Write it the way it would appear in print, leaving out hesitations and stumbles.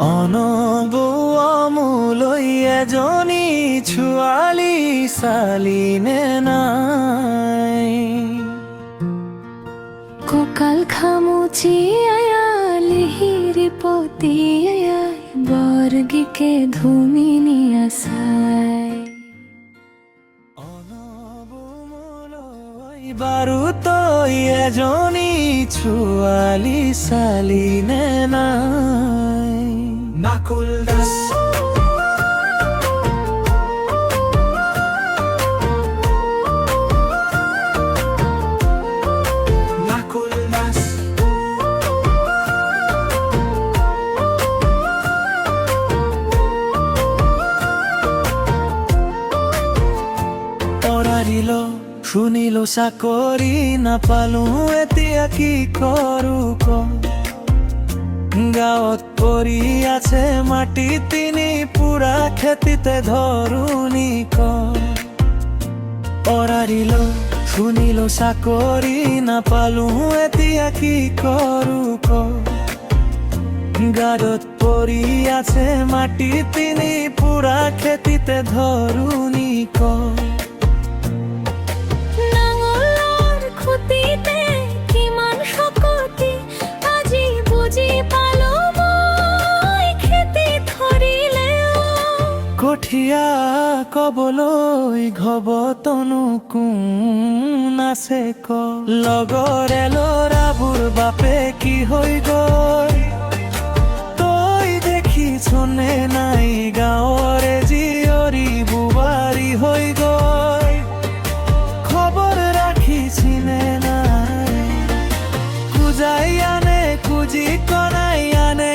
অনব অমূলই এজনী ছোৱালী চালিনে নাই। কঁকাল খামুচি আয়া লিহিৰ পতি আয়াই বৰ্গীকে ধুমিনি আছাই। অনব মোলৈ বাৰু তই এজনী ছোৱালী চালিনে নাই। নাকুল দাস শুনিলো চাকৰি নাপালো এতিয়া কি কৰো ক। গাঁৱত পৰি আছে মাটি তিনি পুৰা খেতিতে ধৰুনি ক। পৰাৰিলো শুনিলো চাকৰি নাপালো এতিয়া কি কৰো ক। গাঁৱত পৰি আছে মাটি তিনি পুৰা খেতিতে ধৰুনি ক। কঠীয়া কবলৈ ঘবতনো কোন আছে ক। লগৰে ল'ৰাবোৰ বাপে কি হৈ গ'ল তই দেখিছনে নাই। গাঁৱৰে জীয়ৰী বোৱাৰী হৈ গ'ল খবৰ ৰাখিছিনে নাই। খুজাই আনে খুজি কনাই আনে